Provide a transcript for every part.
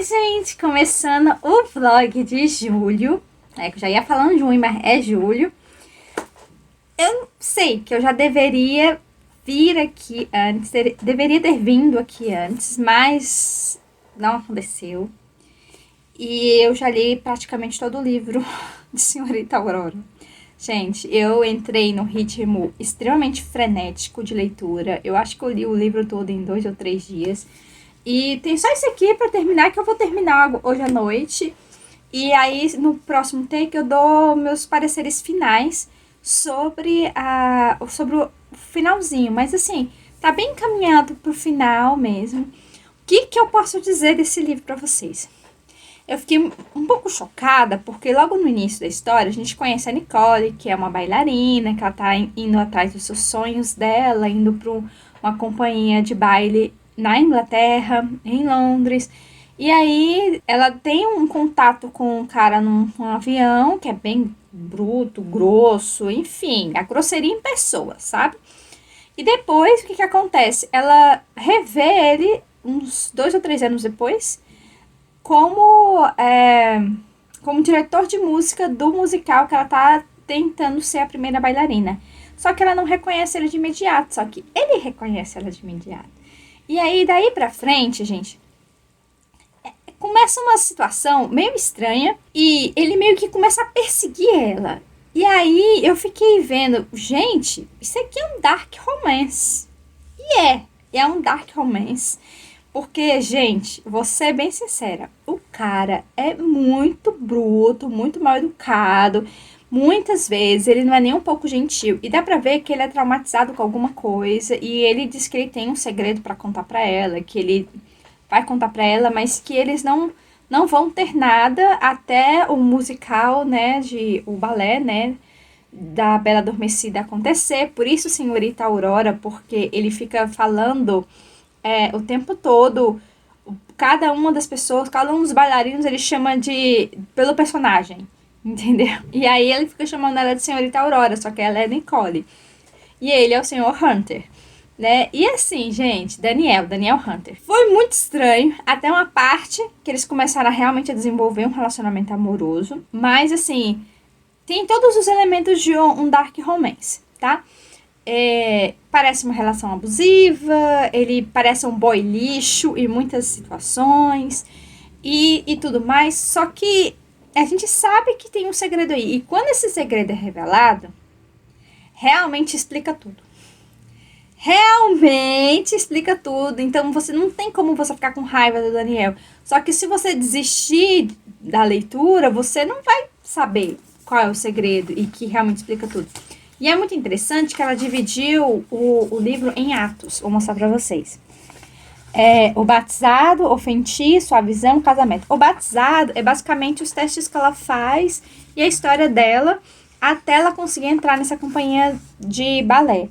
Oi, gente! Começando o vlog de julho. Que eu já ia falando junho, mas é julho. Eu sei que eu já deveria vir aqui antes, deveria ter vindo aqui antes, mas não aconteceu. E eu já li praticamente todo o livro de Senhorita Aurora. Gente, eu entrei num ritmo extremamente frenético de leitura. Eu acho que eu li o livro todo em 2 ou 3 dias. E tem só isso aqui pra terminar, que eu vou terminar hoje à noite. E aí, no próximo take, eu dou meus pareceres finais sobre o finalzinho. Mas assim, tá bem encaminhado pro final mesmo. O que eu posso dizer desse livro pra vocês? Eu fiquei um pouco chocada, porque logo no início da história, a gente conhece a Nicole, que é uma bailarina, que ela tá indo atrás dos seus sonhos dela, indo para uma companhia de baile na Inglaterra, em Londres. E aí ela tem um contato com um cara num avião, que é bem bruto, grosso, enfim, a grosseria em pessoa, sabe? E depois, o que acontece? Ela revê ele uns 2 ou 3 anos depois, como diretor de música do musical que ela tá tentando ser a primeira bailarina. Só que ela não reconhece ele de imediato, só que ele reconhece ela de imediato. E aí, daí pra frente, gente, começa uma situação meio estranha e ele meio que começa a perseguir ela. E aí eu fiquei vendo, gente, isso aqui é um dark romance. E é um dark romance. Porque, gente, vou ser bem sincera, o cara é muito bruto, muito mal educado. Muitas vezes ele não é nem um pouco gentil. E dá pra ver que ele é traumatizado com alguma coisa. E ele diz que ele tem um segredo pra contar pra ela, que ele vai contar pra ela, mas que eles não vão ter nada até o musical, né, o balé, né, da Bela Adormecida acontecer. Por isso, Senhorita Aurora, porque ele fica falando o tempo todo, cada uma das pessoas, cada um dos bailarinos, ele chama pelo personagem, entendeu? E aí ele fica chamando ela de Senhorita Aurora, só que ela é Nicole. E ele é o Senhor Hunter, né? E assim, gente, Daniel Hunter. Foi muito estranho, até uma parte que eles começaram a realmente a desenvolver um relacionamento amoroso, mas assim, tem todos os elementos de um dark romance, tá? Parece uma relação abusiva, ele parece um boy lixo em muitas situações e tudo mais, só que a gente sabe que tem um segredo aí, e quando esse segredo é revelado, realmente explica tudo. Realmente explica tudo, então você não tem como você ficar com raiva do Daniel. Só que se você desistir da leitura, você não vai saber qual é o segredo e que realmente explica tudo. E é muito interessante que ela dividiu o livro em atos. Vou mostrar pra vocês. O batizado, o feitiço, a visão, o casamento. O batizado é basicamente os testes que ela faz e a história dela até ela conseguir entrar nessa companhia de balé.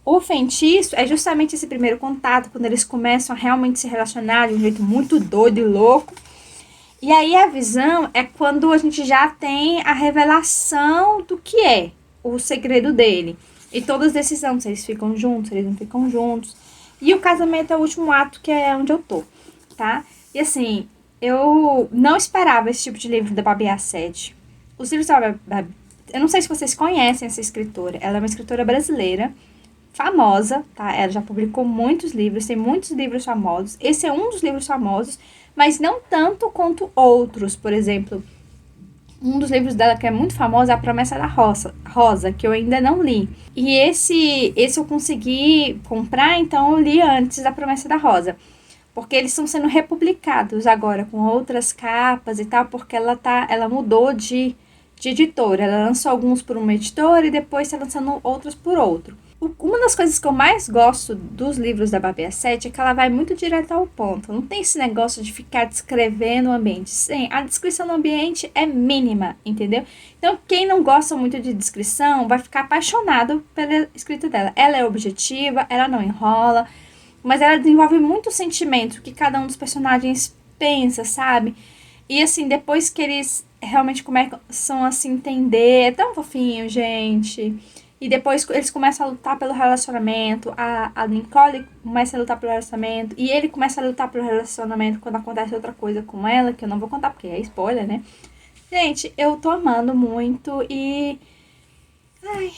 O feitiço é justamente esse primeiro contato, quando eles começam a realmente se relacionar de um jeito muito doido e louco. E aí a visão é quando a gente já tem a revelação do que é o segredo dele. E todas as decisões, se eles ficam juntos, se eles não ficam juntos. E o casamento é o último ato, que é onde eu tô, tá? E assim, eu não esperava esse tipo de livro da Babi Assed. Os livros da Babi... Eu não sei se vocês conhecem essa escritora. Ela é uma escritora brasileira, famosa, tá? Ela já publicou muitos livros, tem muitos livros famosos. Esse é um dos livros famosos, mas não tanto quanto outros. Por exemplo, um dos livros dela que é muito famoso é A Promessa da Rosa, que eu ainda não li. E esse eu consegui comprar, então eu li antes da Promessa da Rosa. Porque eles estão sendo republicados agora com outras capas e tal, porque ela mudou de editora. Ela lançou alguns por uma editora e depois está lançando outros por outro. Uma das coisas que eu mais gosto dos livros da Babi Assed é que ela vai muito direto ao ponto. Não tem esse negócio de ficar descrevendo o ambiente. Sim, a descrição do ambiente é mínima, entendeu? Então, quem não gosta muito de descrição vai ficar apaixonado pela escrita dela. Ela é objetiva, ela não enrola, mas ela desenvolve muito sentimento que cada um dos personagens pensa, sabe? E assim, depois que eles realmente começam a se entender, é tão fofinho, gente. E depois eles começam a lutar pelo relacionamento. A Nicole começa a lutar pelo relacionamento. E ele começa a lutar pelo relacionamento quando acontece outra coisa com ela, que eu não vou contar porque é spoiler, né? Gente, eu tô amando muito e... Ai...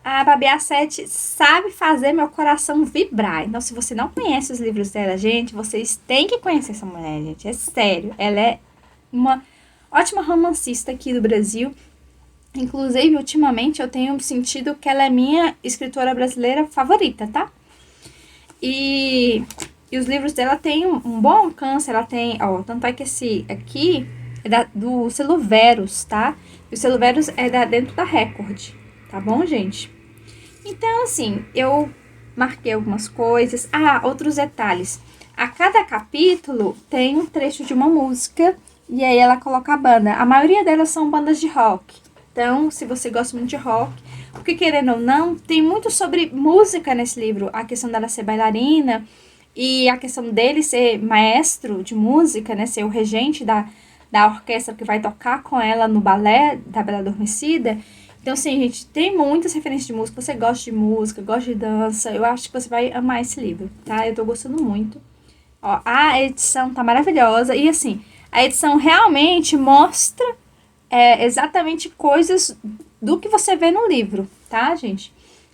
A Babi A7 sabe fazer meu coração vibrar. Então, se você não conhece os livros dela, gente, vocês têm que conhecer essa mulher, gente. É sério. Ela é uma ótima romancista aqui do Brasil. Inclusive, ultimamente, eu tenho sentido que ela é minha escritora brasileira favorita, tá? E os livros dela têm um bom alcance. Ela tem, ó, tanto é que esse aqui é do selo Verus, tá? E o selo Verus é dentro da Record, tá bom, gente? Então, assim, eu marquei algumas coisas. Ah, outros detalhes. A cada capítulo tem um trecho de uma música e aí ela coloca a banda. A maioria delas são bandas de rock. Então, se você gosta muito de rock, porque querendo ou não, tem muito sobre música nesse livro. A questão dela ser bailarina e a questão dele ser maestro de música, né? Ser o regente da orquestra que vai tocar com ela no balé da Bela Adormecida. Então, assim, gente, tem muitas referências de música. Você gosta de música, gosta de dança. Eu acho que você vai amar esse livro, tá? Eu tô gostando muito. Ó, a edição tá maravilhosa. E, assim, a edição realmente mostra exatamente coisas do que você vê no livro, tá, gente?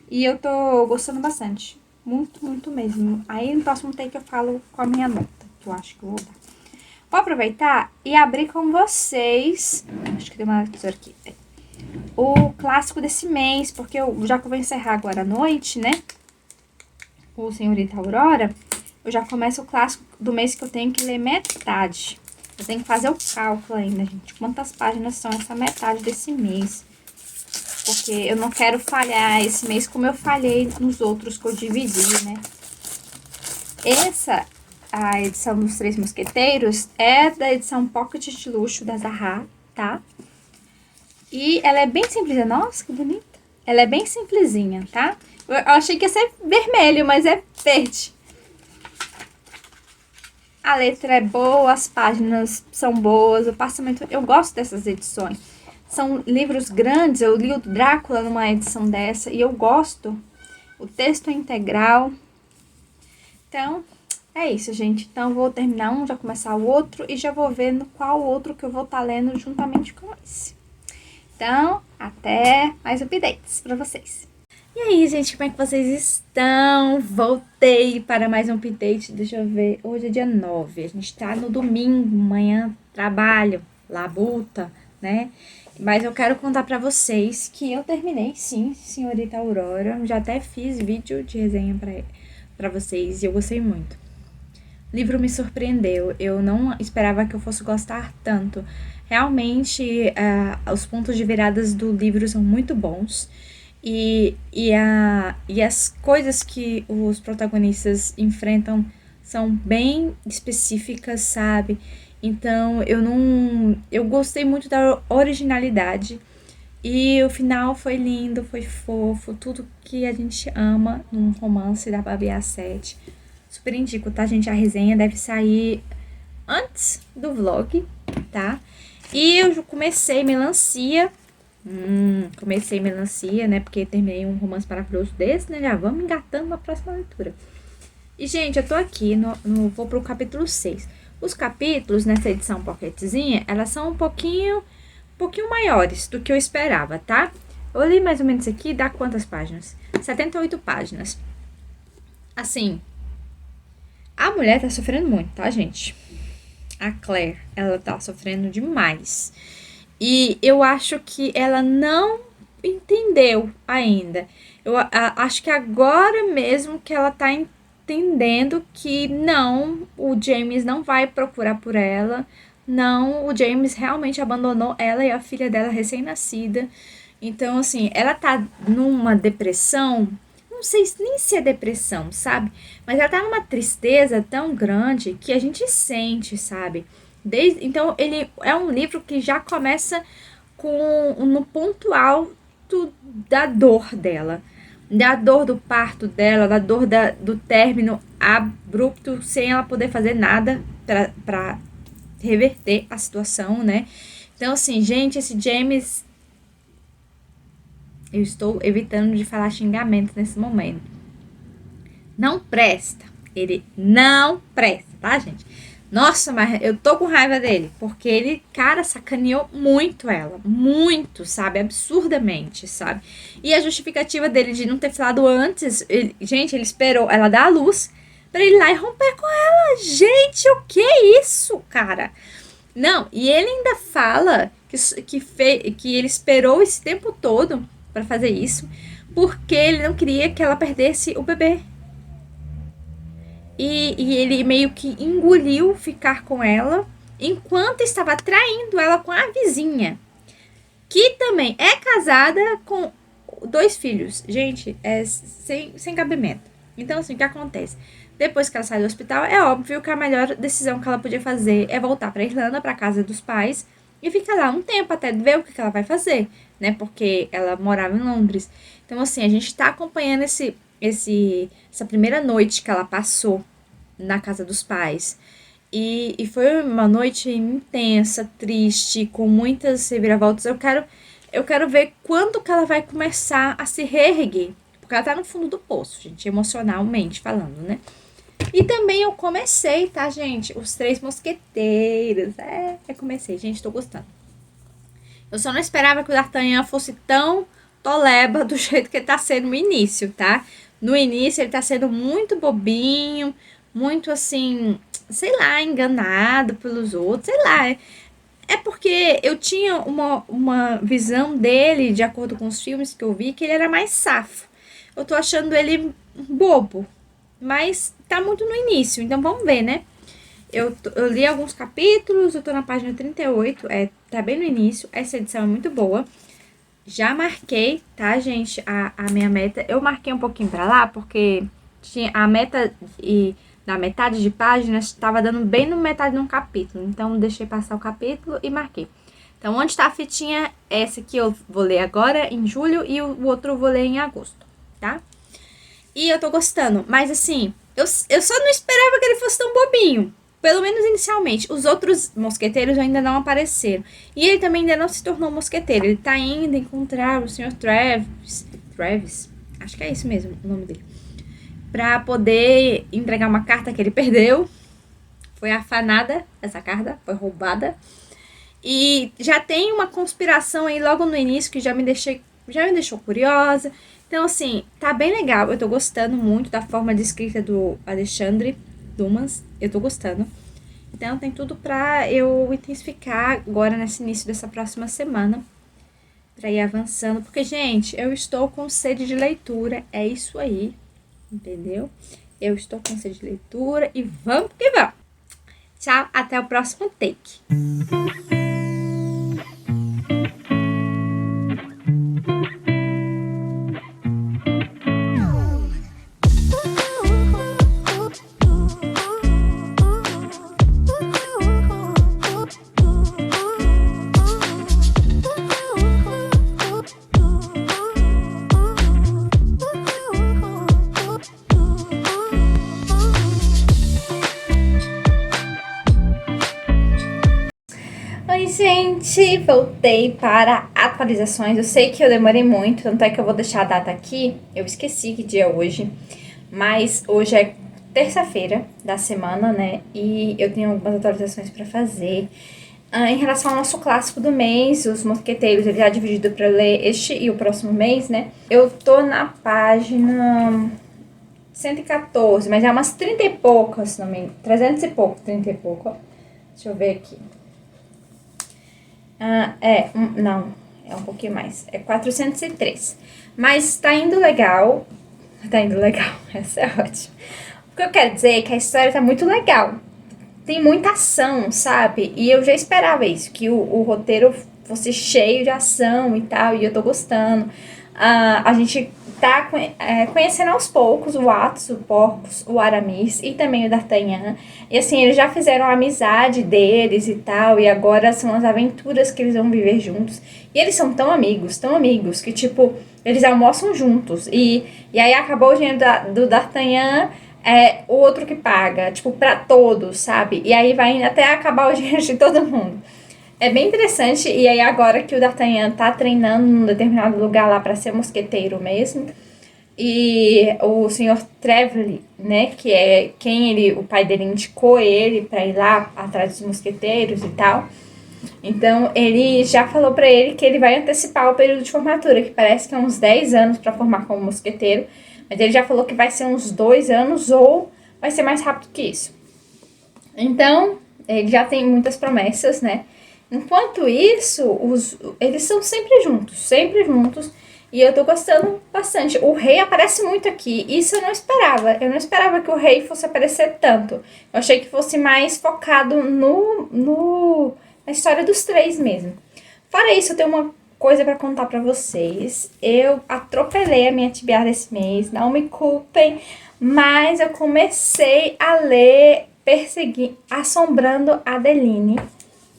E eu tô gostando bastante. Muito, muito mesmo. Aí, no próximo take eu falo com a minha nota, que eu acho que eu vou dar. Vou aproveitar e abrir com vocês... Acho que tem uma tesoura aqui. O clássico desse mês, porque já que eu vou encerrar agora à noite, né? O Senhorita Aurora, eu já começo o clássico do mês que eu tenho que ler metade. Eu tenho que fazer o cálculo ainda, gente. Quantas páginas são essa metade desse mês? Porque eu não quero falhar esse mês como eu falhei nos outros que eu dividi, né? A edição dos Três Mosqueteiros, é da edição Pocket de Luxo da Zahra, tá? E ela é bem simples. Nossa, que bonita. Ela é bem simplesinha, tá? Eu achei que ia ser vermelho, mas é verde. A letra é boa, as páginas são boas, o passamento... Eu gosto dessas edições. São livros grandes, eu li o Drácula numa edição dessa e eu gosto. O texto é integral. Então, é isso, gente. Então, eu vou terminar um, já começar o outro e já vou ver no qual outro que eu vou estar lendo juntamente com esse. Então, até mais updates pra vocês. E aí, gente, como é que vocês estão? Voltei para mais um update, deixa eu ver. Hoje é dia 9, a gente tá no domingo, amanhã trabalho, labuta, né? Mas eu quero contar pra vocês que eu terminei, sim, Senhorita Aurora. Já até fiz vídeo de resenha pra vocês e eu gostei muito. O livro me surpreendeu, eu não esperava que eu fosse gostar tanto. Realmente, os pontos de viradas do livro são muito bons. E as coisas que os protagonistas enfrentam são bem específicas, sabe? Então, eu gostei muito da originalidade. E o final foi lindo, foi fofo, tudo que a gente ama num romance da Babi A7. Super indico, tá, gente? A resenha deve sair antes do vlog, tá? E eu comecei Melancia. Comecei Melancia, né? Porque terminei um romance maravilhoso desse, né? Já vamos engatando na próxima leitura. E, gente, eu tô aqui, vou pro capítulo 6. Os capítulos nessa edição pocketzinha, elas são um pouquinho maiores do que eu esperava, tá? Eu li mais ou menos aqui, dá quantas páginas? 78 páginas. Assim, a mulher tá sofrendo muito, tá, gente? A Claire, ela tá sofrendo demais. E eu acho que ela não entendeu ainda. Eu acho que agora mesmo que ela tá entendendo que não, o James não vai procurar por ela. Não, o James realmente abandonou ela e a filha dela recém-nascida. Então, assim, ela tá numa depressão. Não sei nem se é depressão, sabe? Mas ela tá numa tristeza tão grande que a gente sente, sabe? Então, ele é um livro que já começa no ponto alto da dor dela. Da dor do parto dela, da dor do término abrupto, sem ela poder fazer nada pra reverter a situação, né? Então, assim, gente, esse James Eu estou evitando de falar xingamento nesse momento. Não presta. Ele não presta, tá, gente? Nossa, mas eu tô com raiva dele. Porque ele, cara, sacaneou muito ela. Muito, sabe? Absurdamente, sabe? E a justificativa dele de não ter falado antes... gente, ele esperou ela dar a luz pra ele ir lá e romper com ela. Gente, o que é isso, cara? Não, e ele ainda fala que ele esperou esse tempo todo pra fazer isso. Porque ele não queria que ela perdesse o bebê. E ele meio que engoliu ficar com ela enquanto estava traindo ela com a vizinha, que também é casada com 2 filhos. Gente, é sem cabimento. Então, assim, o que acontece? Depois que ela sai do hospital, é óbvio que a melhor decisão que ela podia fazer é voltar para Irlanda, para casa dos pais, e ficar lá um tempo até ver o que ela vai fazer, né? Porque ela morava em Londres. Então, assim, a gente tá acompanhando essa primeira noite que ela passou na casa dos pais. E foi uma noite intensa, triste, com muitas reviravoltas. Eu quero ver quando que ela vai começar a se reerguer. Porque ela tá no fundo do poço, gente, emocionalmente falando, né? E também eu comecei, tá, gente? Os Três Mosqueteiros. Eu comecei, gente, tô gostando. Eu só não esperava que o D'Artagnan fosse tão toleba do jeito que ele tá sendo no início, tá? No início ele tá sendo muito bobinho, muito assim, sei lá, enganado pelos outros, sei lá. É porque eu tinha uma visão dele, de acordo com os filmes que eu vi, que ele era mais safo. Eu tô achando ele bobo, mas tá muito no início, então vamos ver, né? Eu li alguns capítulos, eu tô na página 38, tá bem no início, essa edição é muito boa. Já marquei, tá, gente, a minha meta. Eu marquei um pouquinho pra lá, porque tinha a meta da metade de páginas estava dando bem no metade de um capítulo. Então, deixei passar o capítulo e marquei. Então, onde tá a fitinha, essa aqui eu vou ler agora, em julho, e o outro eu vou ler em agosto, tá? E eu tô gostando, mas assim, eu só não esperava que ele fosse tão bobinho. Pelo menos inicialmente. Os outros mosqueteiros ainda não apareceram. E ele também ainda não se tornou mosqueteiro. Ele tá indo encontrar o Sr. Travis, acho que é isso mesmo o nome dele. Pra poder entregar uma carta que ele perdeu. Foi afanada essa carta, foi roubada. E já tem uma conspiração aí logo no início que já me deixou curiosa. Então, assim, tá bem legal. Eu tô gostando muito da forma de escrita do Alexandre Dumas. Eu tô gostando. Então, tem tudo pra eu intensificar agora nesse início dessa próxima semana. Pra ir avançando. Porque, gente, eu estou com sede de leitura. É isso aí. Entendeu? Eu estou com sede de leitura. E vamos que vamos. Tchau, até o próximo take. Oi, gente! Voltei para atualizações. Eu sei que eu demorei muito, tanto é que eu vou deixar a data aqui. Eu esqueci que dia é hoje, mas hoje é terça-feira da semana, né? E eu tenho algumas atualizações para fazer. Em relação ao nosso clássico do mês, Os Mosqueteiros, ele já dividido para ler este e o próximo mês, né? Eu tô na página 114, mas é umas 30 e poucas, não me... 300 e pouco, 30 e pouco. Deixa eu ver aqui. Não, é um pouquinho mais. É 403. Mas tá indo legal. Tá indo legal, essa é ótima. O que eu quero dizer é que a história tá muito legal. Tem muita ação, sabe? E eu já esperava isso, que o roteiro fosse cheio de ação e tal, e eu tô gostando. A gente tá conhecendo aos poucos o Athos, o Porcos, o Aramis e também o D'Artagnan. E assim, eles já fizeram a amizade deles e tal, e agora são as aventuras que eles vão viver juntos. E eles são tão amigos, que tipo, eles almoçam juntos. E aí acabou o dinheiro do D'Artagnan, o outro que paga, tipo, pra todos, sabe? E aí vai até acabar o dinheiro de todo mundo. É bem interessante, e aí agora que o D'Artagnan tá treinando num determinado lugar lá pra ser mosqueteiro mesmo, e o senhor Trelawney, né, que é quem o pai dele indicou ele pra ir lá atrás dos mosqueteiros e tal. Então, ele já falou pra ele que ele vai antecipar o período de formatura, que parece que é uns 10 anos pra formar como mosqueteiro, mas ele já falou que vai ser uns 2 anos ou vai ser mais rápido que isso. Então, ele já tem muitas promessas, né? Enquanto isso, eles são sempre juntos, e eu tô gostando bastante. O rei aparece muito aqui, isso eu não esperava. Eu não esperava que o rei fosse aparecer tanto. Eu achei que fosse mais focado na história dos três mesmo. Fora isso, eu tenho uma coisa pra contar pra vocês. Eu atropelei a minha TBR esse mês, não me culpem, mas eu comecei a ler Assombrando Adeline,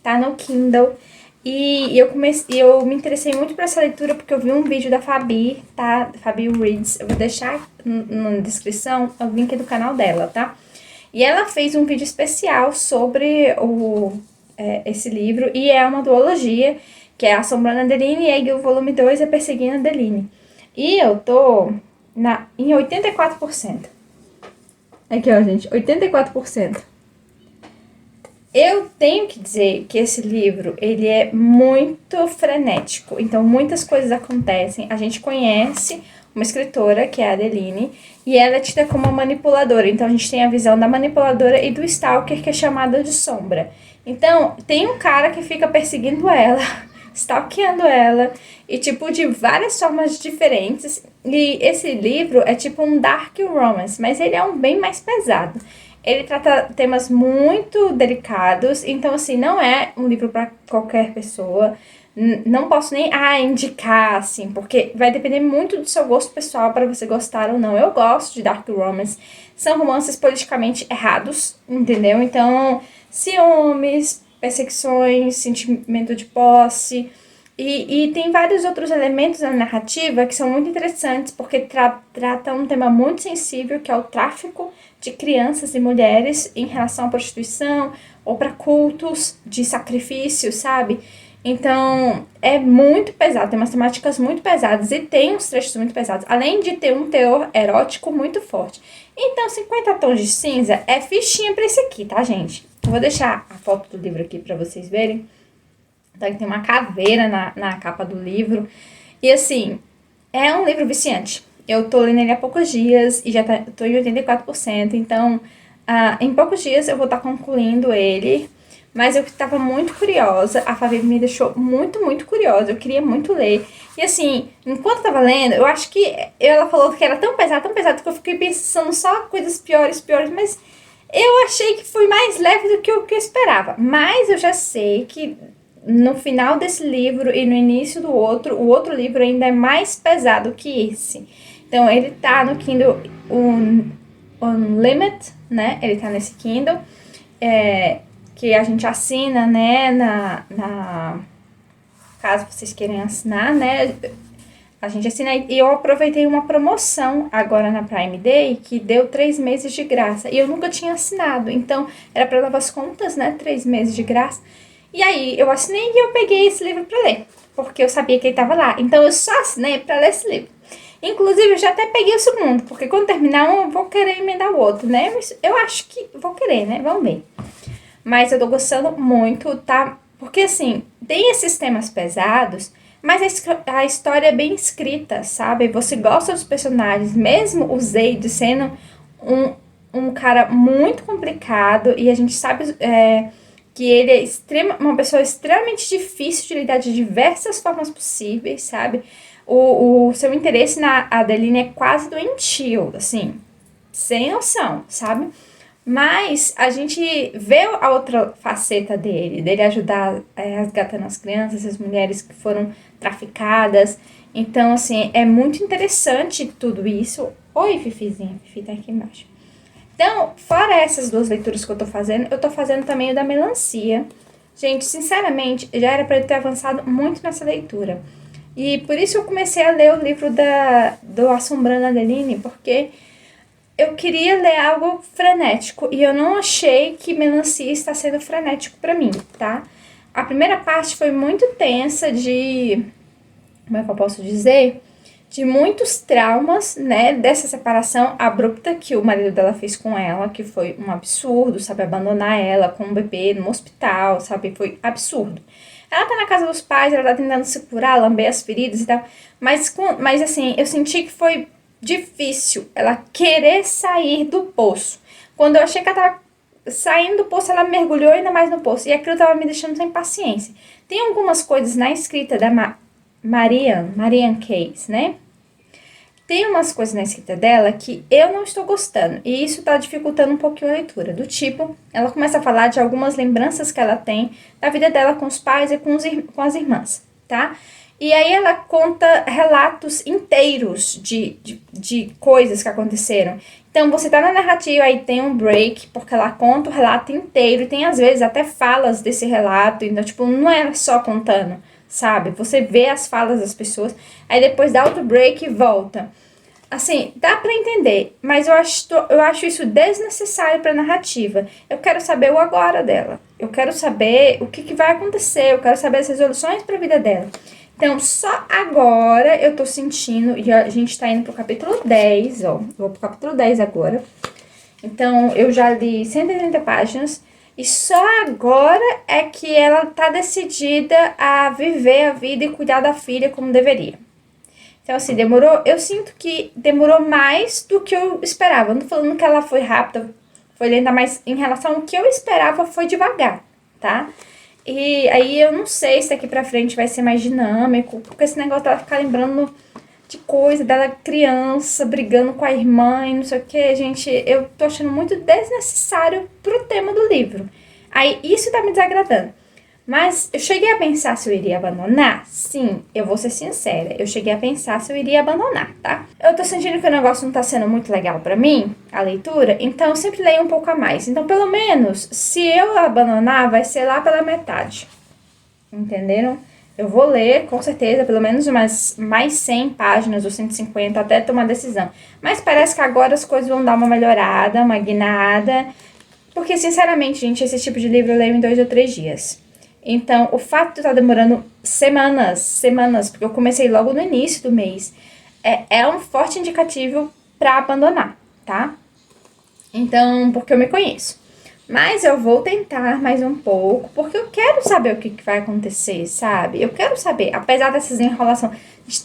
tá no Kindle. Eu me interessei muito por essa leitura porque eu vi um vídeo da Fabi, tá? Fabi Reads. Eu vou deixar na descrição o link do canal dela, tá? E ela fez um vídeo especial sobre esse livro, e é uma duologia, que é Assombrando Adeline, e aí o volume 2 é Perseguindo Adeline. E eu tô em 84%. Aqui, ó, gente, 84%. Eu tenho que dizer que esse livro, ele é muito frenético, então muitas coisas acontecem. A gente conhece uma escritora, que é a Adeline, e ela é tida como uma manipuladora, então a gente tem a visão da manipuladora e do stalker, que é chamada de Sombra. Então, tem um cara que fica perseguindo ela, stalkeando ela, e tipo, de várias formas diferentes. E esse livro é tipo um dark romance, mas ele é um bem mais pesado. Ele trata temas muito delicados, então assim, não é um livro para qualquer pessoa. Não posso nem indicar, assim, porque vai depender muito do seu gosto pessoal para você gostar ou não. Eu gosto de dark romance, são romances politicamente errados, entendeu? Então, ciúmes, perseguições, sentimento de posse. E tem vários outros elementos na narrativa que são muito interessantes, porque tratam um tema muito sensível, que é o tráfico de crianças e mulheres em relação à prostituição ou para cultos de sacrifício, sabe? Então, é muito pesado, tem umas temáticas muito pesadas e tem uns trechos muito pesados, além de ter um teor erótico muito forte. Então, 50 tons de cinza é fichinha pra esse aqui, tá, gente? Eu vou deixar a foto do livro aqui pra vocês verem. Então, tem uma caveira na capa do livro. E assim, é um livro viciante. Eu tô lendo ele há poucos dias e já tô em 84%. Então, em poucos dias eu vou estar concluindo ele. Mas eu estava muito curiosa. A Fabi me deixou muito, muito curiosa. Eu queria muito ler. E assim, enquanto eu tava lendo, eu acho que ela falou que era tão pesado que eu fiquei pensando só coisas piores. Mas eu achei que foi mais leve do que o que eu esperava. Mas eu já sei que no final desse livro e no início do outro, o outro livro ainda é mais pesado que esse. Então, ele tá no Kindle Unlimited, né? Ele tá nesse Kindle, que a gente assina, né? Caso vocês queiram assinar, né? A gente assina, e eu aproveitei uma promoção agora na Prime Day, que deu 3 meses de graça. E eu nunca tinha assinado, então era para novas contas, né? 3 meses de graça. E aí eu assinei e eu peguei esse livro para ler, porque eu sabia que ele estava lá. Então eu só assinei para ler esse livro. Inclusive eu já até peguei o segundo, porque quando terminar um eu vou querer emendar o outro, né? Mas eu acho que vou querer, né? Vamos ver. Mas eu tô gostando muito, tá? Porque assim, tem esses temas pesados, mas a história é bem escrita, sabe? Você gosta dos personagens, mesmo o Zaid sendo um cara muito complicado, e a gente sabe que ele é uma pessoa extremamente difícil de lidar de diversas formas possíveis, sabe? O seu interesse na Adeline é quase doentio, assim, sem noção, sabe? Mas a gente vê a outra faceta dele ajudar resgatando as crianças, as mulheres que foram traficadas. Então, assim, é muito interessante tudo isso. Oi, Fifizinha, Fifi tá aqui embaixo. Então, fora essas 2 leituras que eu tô fazendo também o da melancia. Gente, sinceramente, já era pra eu ter avançado muito nessa leitura. E por isso eu comecei a ler o livro do Assombrando Adeline, porque eu queria ler algo frenético e eu não achei que melancia está sendo frenético pra mim, tá? A primeira parte foi muito tensa como é que eu posso dizer? De muitos traumas, né, dessa separação abrupta que o marido dela fez com ela, que foi um absurdo, sabe, abandonar ela com um bebê no hospital, sabe, foi absurdo. Ela tá na casa dos pais, ela tá tentando se curar, lamber as feridas e tal, mas assim, eu senti que foi difícil ela querer sair do poço. Quando eu achei que ela tava saindo do poço, ela mergulhou ainda mais no poço, e aquilo tava me deixando sem paciência. Tem algumas coisas na escrita da Marianne Case, né? Tem umas coisas na escrita dela que eu não estou gostando. E isso tá dificultando um pouquinho a leitura. Do tipo, ela começa a falar de algumas lembranças que ela tem da vida dela com os pais e com as irmãs, tá? E aí ela conta relatos inteiros de coisas que aconteceram. Então, você tá na narrativa, aí tem um break, porque ela conta o relato inteiro. E tem, às vezes, até falas desse relato. Então, tipo, não é só contando, sabe? Você vê as falas das pessoas, aí depois dá outro break e volta. Assim, dá pra entender, mas eu acho isso desnecessário pra narrativa. Eu quero saber o agora dela. Eu quero saber o que vai acontecer. Eu quero saber as resoluções pra vida dela. Então, só agora eu tô sentindo, e a gente tá indo pro capítulo 10, ó. Vou pro capítulo 10 agora. Então, eu já li 130 páginas. E só agora é que ela tá decidida a viver a vida e cuidar da filha como deveria. Então, assim, demorou. Eu sinto que demorou mais do que eu esperava. Não tô falando que ela foi rápida, foi lenta, mas em relação ao que eu esperava, foi devagar, tá? E aí eu não sei se daqui pra frente vai ser mais dinâmico, porque esse negócio dela ficar lembrando de coisa dela criança, brigando com a irmã e não sei o que, gente, eu tô achando muito desnecessário pro tema do livro. Aí isso tá me desagradando. Mas eu cheguei a pensar se eu iria abandonar? Sim, eu vou ser sincera. Eu cheguei a pensar se eu iria abandonar, tá? Eu tô sentindo que o negócio não tá sendo muito legal pra mim, a leitura, então eu sempre leio um pouco a mais. Então, pelo menos, se eu abandonar, vai ser lá pela metade. Entenderam? Eu vou ler, com certeza, pelo menos umas mais 100 páginas ou 150 até tomar decisão. Mas parece que agora as coisas vão dar uma melhorada, uma guinada. Porque, sinceramente, gente, esse tipo de livro eu leio em 2 ou 3 dias. Então, o fato de estar demorando semanas, porque eu comecei logo no início do mês, é um forte indicativo para abandonar, tá? Então, porque eu me conheço. Mas eu vou tentar mais um pouco, porque eu quero saber o que vai acontecer, sabe? Eu quero saber, apesar dessas enrolações.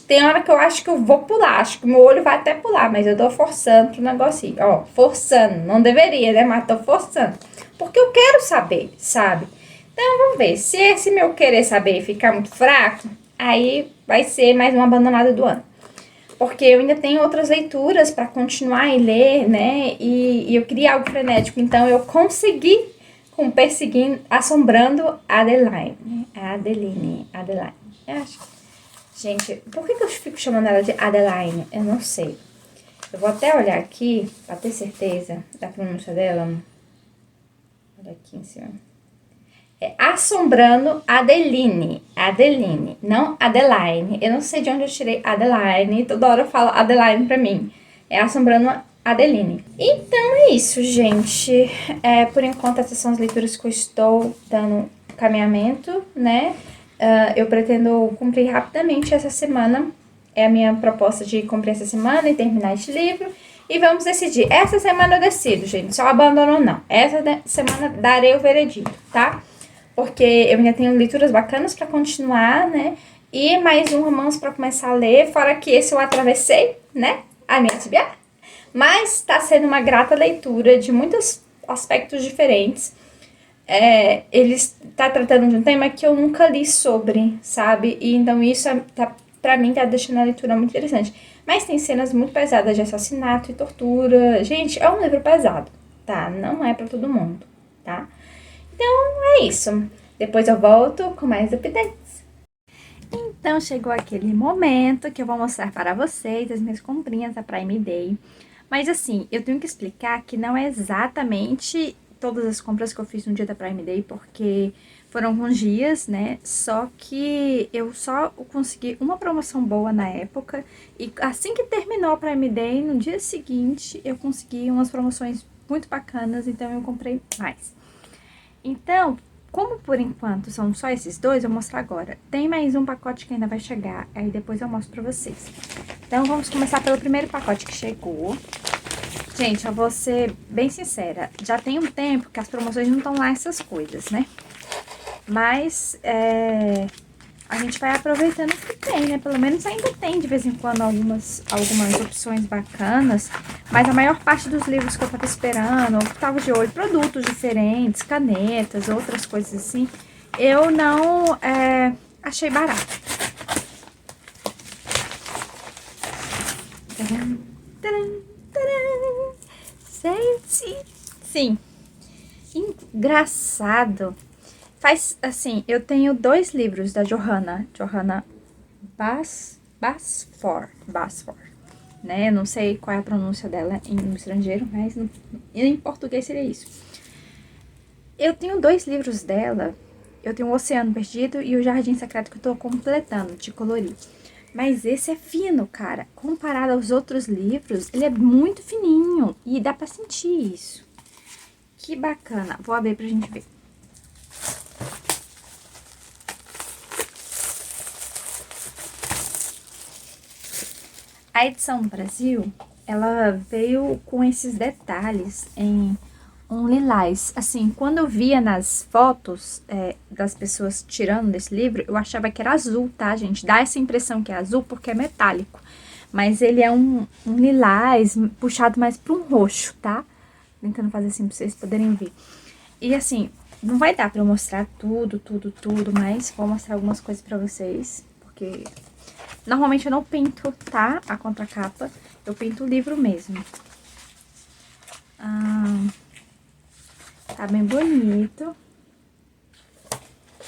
Tem hora que eu acho que eu vou pular, acho que meu olho vai até pular, mas eu tô forçando pro negocinho. Ó, forçando. Não deveria, né? Mas tô forçando. Porque eu quero saber, sabe? Então, vamos ver. Se esse meu querer saber ficar muito fraco, aí vai ser mais uma abandonada do ano. Porque eu ainda tenho outras leituras para continuar e ler, né? E eu queria algo frenético. Então, eu consegui com Perseguindo, Assombrando Adeline. Adeline. Eu acho. Gente, por que eu fico chamando ela de Adeline? Eu não sei. Eu vou até olhar aqui para ter certeza da pronúncia dela. Olha aqui em cima. É Assombrando Adeline. Adeline, não Adeline. Eu não sei de onde eu tirei Adeline. Toda hora eu falo Adeline pra mim. É Assombrando Adeline. Então é isso, gente. Por enquanto, essas são as leituras que eu estou dando caminhamento, né? Eu pretendo cumprir rapidamente essa semana. É a minha proposta de cumprir essa semana e terminar este livro. E vamos decidir. Essa semana eu decido, gente. Se eu abandono ou não. Essa semana darei o veredito, tá? Porque eu ainda tenho leituras bacanas pra continuar, né? E mais um romance pra começar a ler. Fora que esse eu atravessei, né? A minha tibia. Mas tá sendo uma grata leitura de muitos aspectos diferentes. Ele está tratando de um tema que eu nunca li sobre, sabe? E então isso, pra mim, tá deixando a leitura muito interessante. Mas tem cenas muito pesadas de assassinato e tortura. Gente, é um livro pesado, tá? Não é pra todo mundo, tá? Então, é isso. Depois eu volto com mais updates. Então, chegou aquele momento que eu vou mostrar para vocês as minhas comprinhas da Prime Day. Mas, assim, eu tenho que explicar que não é exatamente todas as compras que eu fiz no dia da Prime Day, porque foram alguns dias, né? Só que eu só consegui uma promoção boa na época. E assim que terminou a Prime Day, no dia seguinte, eu consegui umas promoções muito bacanas, então eu comprei mais. Então, como por enquanto são só esses dois, eu vou mostrar agora. Tem mais um pacote que ainda vai chegar, aí depois eu mostro pra vocês. Então, vamos começar pelo primeiro pacote que chegou. Gente, eu vou ser bem sincera, já tem um tempo que as promoções não estão lá essas coisas, né? Mas, a gente vai aproveitando o que tem, né? Pelo menos ainda tem, de vez em quando, algumas opções bacanas. Mas a maior parte dos livros que eu tava esperando, ou que tava de olho, produtos diferentes, canetas, outras coisas assim, eu não achei barato. Tcharam, tcharam, tcharam. Gente, sim, engraçado. Faz, assim, eu tenho 2 livros da Johanna Basford, né? Eu não sei qual é a pronúncia dela em estrangeiro, mas em português seria isso. Eu tenho 2 livros dela, eu tenho O Oceano Perdido e O Jardim Secreto, que eu tô completando de colorir. Mas esse é fino, cara. Comparado aos outros livros, ele é muito fininho e dá pra sentir isso. Que bacana. Vou abrir pra gente ver. A edição Brasil, ela veio com esses detalhes em um lilás. Assim, quando eu via nas fotos das pessoas tirando desse livro, eu achava que era azul, tá, gente? Dá essa impressão que é azul porque é metálico. Mas ele é um lilás puxado mais para um roxo, tá? Tentando fazer assim pra vocês poderem ver. E assim, não vai dar pra eu mostrar tudo, mas vou mostrar algumas coisas pra vocês, porque normalmente eu não pinto, tá? A contracapa, eu pinto o livro mesmo. Tá bem bonito.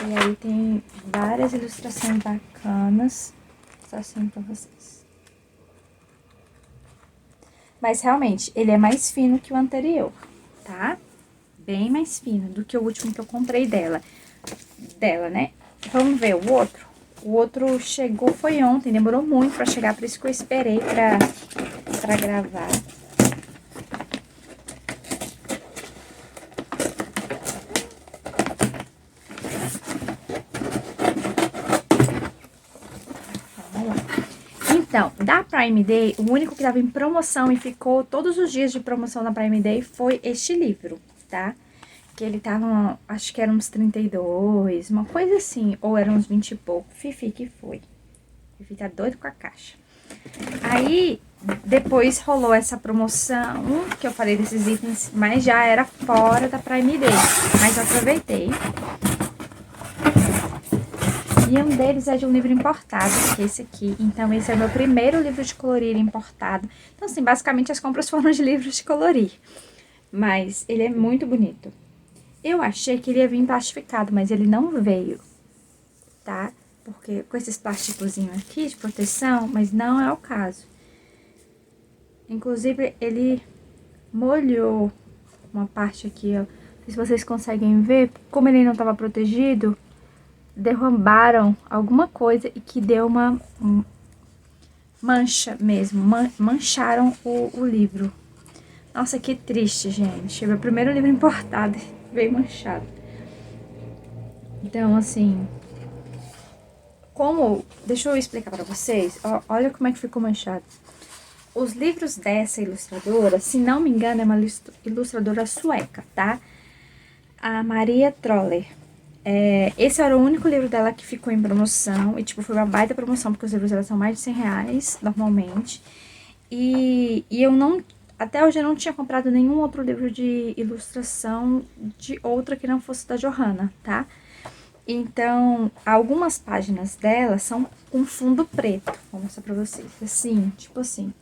E aí tem várias ilustrações bacanas. Só assim pra vocês. Mas realmente, ele é mais fino que o anterior, tá? Bem mais fino do que o último que eu comprei dela, né? Vamos ver o outro. O outro chegou, foi ontem, demorou muito pra chegar, por isso que eu esperei pra gravar. Vamos lá. Então, da Prime Day, o único que tava em promoção e ficou todos os dias de promoção na Prime Day foi este livro, tá? Que ele tava, acho que era uns 32, uma coisa assim, ou eram uns 20 e pouco. Fifi que foi. Fifi tá doido com a caixa. Aí, depois rolou essa promoção, que eu falei desses itens, mas já era fora da Prime Day. Mas eu aproveitei. E um deles é de um livro importado, que é esse aqui. Então, esse é o meu primeiro livro de colorir importado. Então, assim, basicamente as compras foram de livros de colorir. Mas ele é muito bonito. Eu achei que ele ia vir plastificado, mas ele não veio, tá? Porque com esses plásticozinhos aqui de proteção, mas não é o caso. Inclusive, ele molhou uma parte aqui, ó. Não sei se vocês conseguem ver, como ele não estava protegido, derrubaram alguma coisa e que deu uma mancha mesmo, mancharam o livro. Nossa, que triste, gente. É meu primeiro livro importado, veio manchado. Então, assim, deixa eu explicar pra vocês, ó, olha como é que ficou manchado. Os livros dessa ilustradora, se não me engano, é uma ilustradora sueca, tá? A Maria Troller. Esse era o único livro dela que ficou em promoção, e tipo, foi uma baita promoção, porque os livros dela são mais de R$100, normalmente. E eu não, até hoje eu não tinha comprado nenhum outro livro de ilustração de outra que não fosse da Johanna, tá? Então, algumas páginas dela são com fundo preto. Vou mostrar pra vocês. Assim, tipo assim.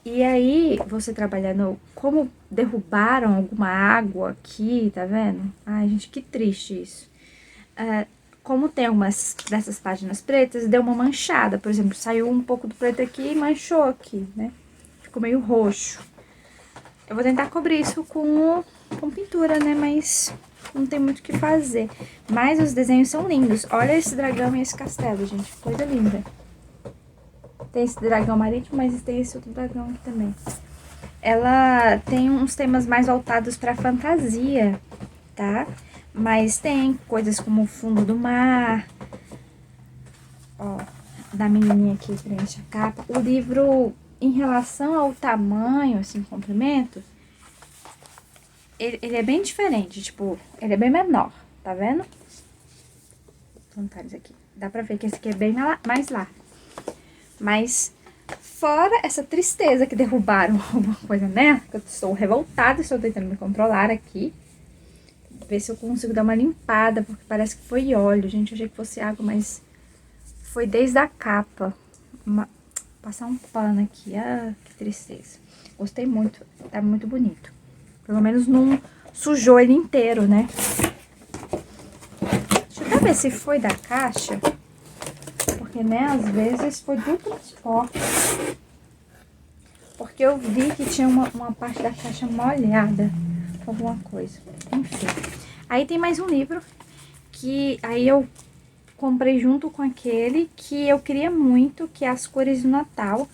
E aí, você trabalhando, como derrubaram alguma água aqui, tá vendo? Ai, gente, que triste isso. Como tem umas dessas páginas pretas, deu uma manchada. Por exemplo, saiu um pouco do preto aqui e manchou aqui, né? Ficou meio roxo. Eu vou tentar cobrir isso com pintura, né? Mas não tem muito o que fazer. Mas os desenhos são lindos. Olha esse dragão e esse castelo, gente. Coisa linda. Tem esse dragão marítimo, mas tem esse outro dragão aqui também. Ela tem uns temas mais voltados pra fantasia, tá? Mas tem coisas como o fundo do mar, ó, da menininha que preenche a capa. O livro, em relação ao tamanho, assim, comprimento, ele é bem diferente, tipo, ele é bem menor, tá vendo? Vou contar isso aqui. Dá pra ver que esse aqui é bem mais largo. Mas, fora essa tristeza que derrubaram alguma coisa nela, que eu estou revoltada, estou tentando me controlar aqui. Ver se eu consigo dar uma limpada, porque parece que foi óleo, gente. Eu achei que fosse água, mas foi desde a capa. Passar um pano aqui, ah, que tristeza. Gostei muito, tá muito bonito. Pelo menos não sujou ele inteiro, né? Deixa eu até ver se foi da caixa. Porque, né, às vezes foi do transporte. Porque eu vi que tinha uma parte da caixa molhada com alguma coisa. Enfim. Aí tem mais um livro que aí eu comprei junto com aquele que eu queria muito, que é As Cores do Natal,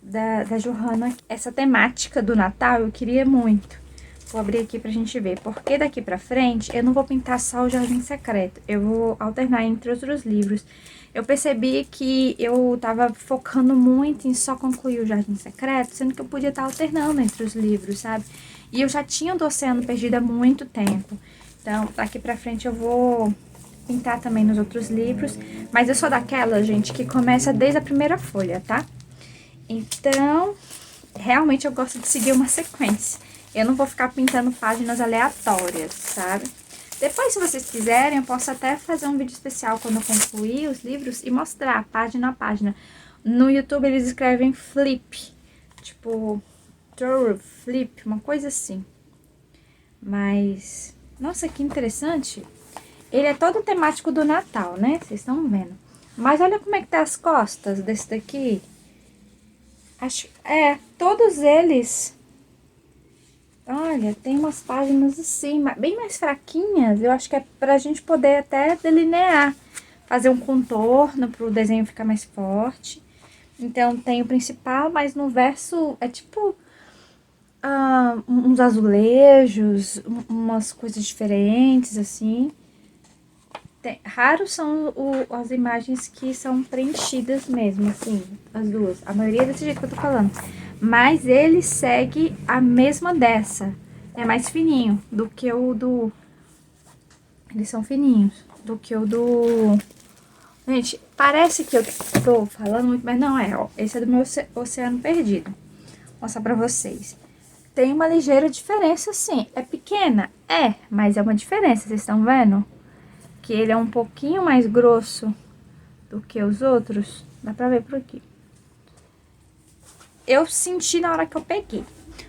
da Johanna. Essa temática do Natal eu queria muito. Vou abrir aqui pra gente ver, porque daqui pra frente eu não vou pintar só o Jardim Secreto, eu vou alternar entre outros livros. Eu percebi que eu tava focando muito em só concluir o Jardim Secreto, sendo que eu podia estar alternando entre os livros, sabe? E eu já tinha do Oceano Perdido há muito tempo. Então, daqui pra frente eu vou pintar também nos outros livros. Mas eu sou daquela, gente, que começa desde a primeira folha, tá? Então, realmente eu gosto de seguir uma sequência. Eu não vou ficar pintando páginas aleatórias, sabe? Depois, se vocês quiserem, eu posso até fazer um vídeo especial quando eu concluir os livros e mostrar página a página. No YouTube eles escrevem flip, tipo, through, flip, uma coisa assim. Mas, nossa, que interessante. Ele é todo temático do Natal, né? Vocês estão vendo. Mas olha como é que tá as costas desse daqui. Todos eles... Olha, tem umas páginas assim, bem mais fraquinhas. Eu acho que é pra gente poder até delinear. Fazer um contorno pro desenho ficar mais forte. Então, tem o principal, mas no verso é tipo... uns azulejos, umas coisas diferentes, assim. Raros são as imagens que são preenchidas mesmo, assim, as duas. A maioria é desse jeito que eu tô falando. Mas ele segue a mesma dessa. É mais fininho do que o do... Eles são fininhos do que o do... Gente, parece que eu tô falando muito, mas não é, ó. Esse é do meu Oceano Perdido. Vou mostrar pra vocês. Tem uma ligeira diferença, sim. É pequena? É, mas é uma diferença, vocês estão vendo? Que ele é um pouquinho mais grosso do que os outros. Dá pra ver por aqui. Eu senti na hora que eu peguei,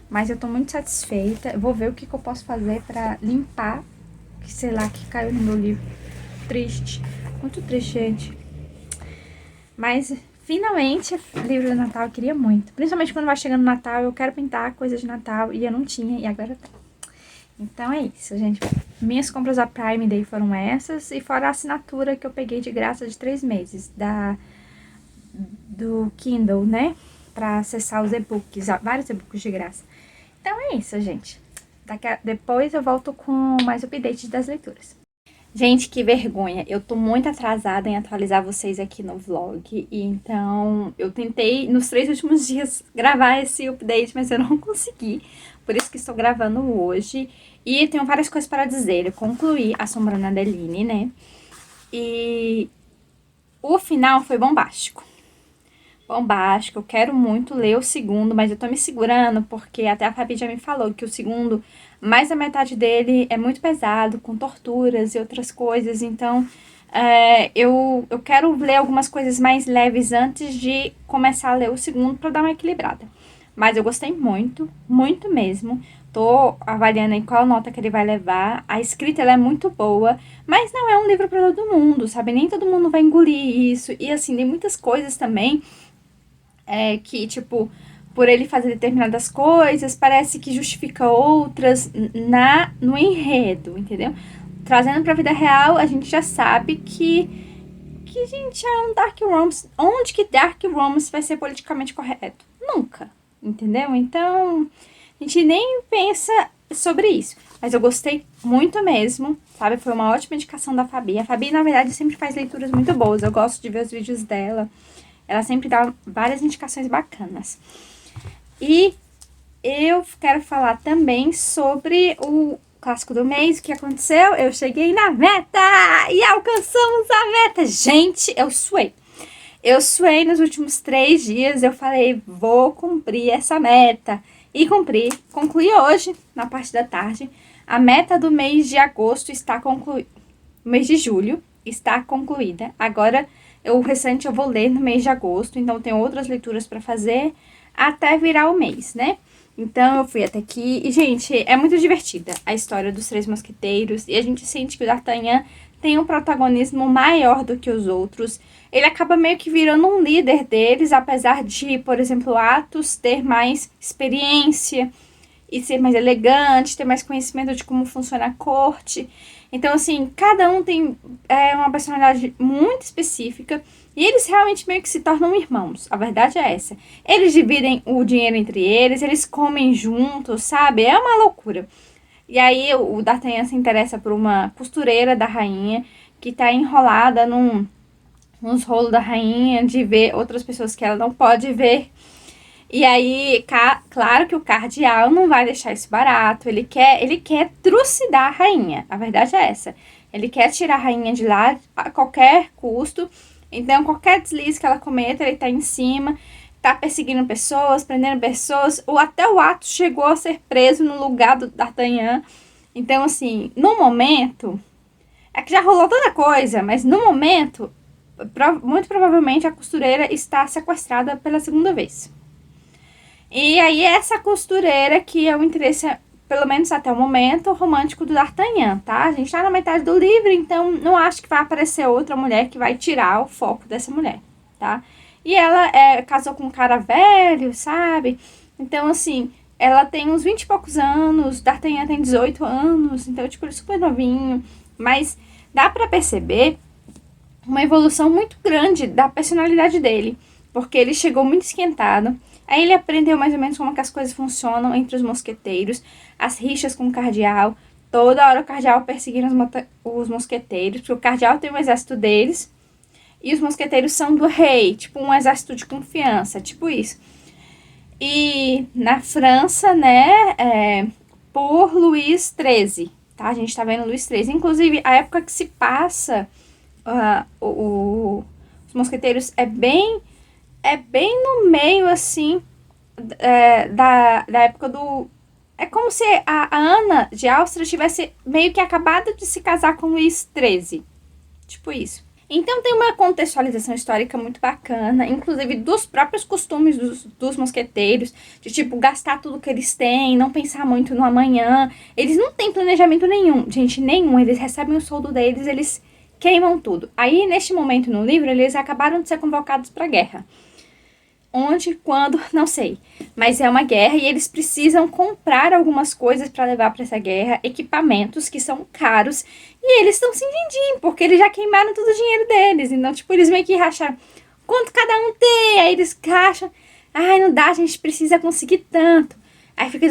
mas eu tô muito satisfeita. Eu vou ver o que eu posso fazer pra limpar, que sei lá, que caiu no meu livro. Triste, muito triste, gente. Mas, finalmente, livro de Natal eu queria muito. Principalmente quando vai chegando o Natal, eu quero pintar coisas de Natal e eu não tinha, e agora eu tenho. Então é isso, gente. Minhas compras da Prime Day foram essas. E fora a assinatura que eu peguei de graça de 3 meses. Do Kindle, né? Pra acessar os e-books. Vários e-books de graça. Então é isso, gente. Depois eu volto com mais updates das leituras. Gente, que vergonha. Eu tô muito atrasada em atualizar vocês aqui no vlog. E então, eu tentei nos 3 últimos dias gravar esse update, mas eu não consegui. Por isso que estou gravando hoje. E tenho várias coisas para dizer. Eu concluí Assombrando Adeline, né? E o final foi bombástico. Bombástico. Eu quero muito ler o segundo, mas eu tô me segurando porque até a Fabi já me falou que o segundo, mais da metade dele é muito pesado, com torturas e outras coisas. Então, eu quero ler algumas coisas mais leves antes de começar a ler o segundo pra dar uma equilibrada. Mas eu gostei muito, muito mesmo. Tô avaliando aí qual nota que ele vai levar. A escrita, ela é muito boa, mas não é um livro pra todo mundo, sabe? Nem todo mundo vai engolir isso. E assim, tem muitas coisas também que, tipo, por ele fazer determinadas coisas, parece que justifica outras no enredo, entendeu? Trazendo pra vida real, a gente já sabe que gente, é um Dark Romance. Onde que Dark Romance vai ser politicamente correto? Nunca, entendeu? Então, a gente nem pensa sobre isso. mas eu gostei muito mesmo, sabe? Foi uma ótima indicação da Fabi. A Fabi, na verdade, sempre faz leituras muito boas. Eu gosto de ver os vídeos dela. Ela sempre dá várias indicações bacanas. E eu quero falar também sobre o clássico do mês. O que aconteceu? Eu cheguei na meta! E alcançamos a meta! Gente, eu suei. Eu suei nos últimos 3 dias. Eu falei, vou cumprir essa meta. E cumpri. Concluí hoje, na parte da tarde. A meta do mês de agosto está concluída. O mês de julho está concluída. Agora, o restante eu vou ler no mês de agosto. Então, eu tenho outras leituras para fazer até virar o mês, né? Então, eu fui até aqui. E, gente, é muito divertida a história dos 3 mosqueteiros. E a gente sente que o D'Artagnan tem um protagonismo maior do que os outros. Ele acaba meio que virando um líder deles, apesar de, por exemplo, Athos ter mais experiência e ser mais elegante, ter mais conhecimento de como funciona a corte. Então, assim, cada um tem uma personalidade muito específica e eles realmente meio que se tornam irmãos. A verdade é essa. Eles dividem o dinheiro entre eles, eles comem juntos, sabe? É uma loucura. E aí o D'Artagnan se interessa por uma costureira da rainha que tá enrolada nos rolos da rainha de ver outras pessoas que ela não pode ver. E aí, claro que o cardeal não vai deixar isso barato. Ele quer trucidar a rainha. A verdade é essa. Ele quer tirar a rainha de lá a qualquer custo. Então, qualquer deslize que ela cometa, ele tá em cima. Tá perseguindo pessoas, prendendo pessoas. Até o Athos chegou a ser preso no lugar do D'Artagnan. Então, assim, no momento... É que já rolou tanta coisa, mas no momento... Muito provavelmente a costureira está sequestrada pela segunda vez. E aí essa costureira que é o interesse, pelo menos até o momento, romântico do D'Artagnan, tá? A gente tá na metade do livro, então não acho que vai aparecer outra mulher que vai tirar o foco dessa mulher, tá? E ela casou com um cara velho, sabe? Então, assim, ela tem uns 20 e poucos anos, D'Artagnan tem 18 anos, então, tipo, ele é super novinho. Mas dá pra perceber uma evolução muito grande da personalidade dele, porque ele chegou muito esquentado. Aí ele aprendeu mais ou menos como que as coisas funcionam entre os mosqueteiros, as rixas com o cardeal, toda hora o cardeal perseguindo os mosqueteiros, porque o cardeal tem um exército deles, e os mosqueteiros são do rei, tipo um exército de confiança, tipo isso. E na França, né, por Luís XIII, tá? A gente tá vendo Luís XIII, inclusive a época que se passa os mosqueteiros é bem no meio, assim, da época do... É como se a Ana de Áustria tivesse meio que acabado de se casar com Luís XIII. Tipo isso. Então tem uma contextualização histórica muito bacana, inclusive dos próprios costumes dos mosqueteiros, de tipo, gastar tudo que eles têm, não pensar muito no amanhã. Eles não têm planejamento nenhum, gente, nenhum. Eles recebem o soldo deles, eles queimam tudo. Aí, neste momento no livro, eles acabaram de ser convocados para a guerra. Onde, quando, não sei. Mas é uma guerra e eles precisam comprar algumas coisas para levar para essa guerra, equipamentos que são caros, e eles estão sem din-din, porque eles já queimaram todo o dinheiro deles. Então, tipo, eles meio que racharam quanto cada um tem. Aí eles racham, ai, não dá, a gente precisa conseguir tanto. Aí fica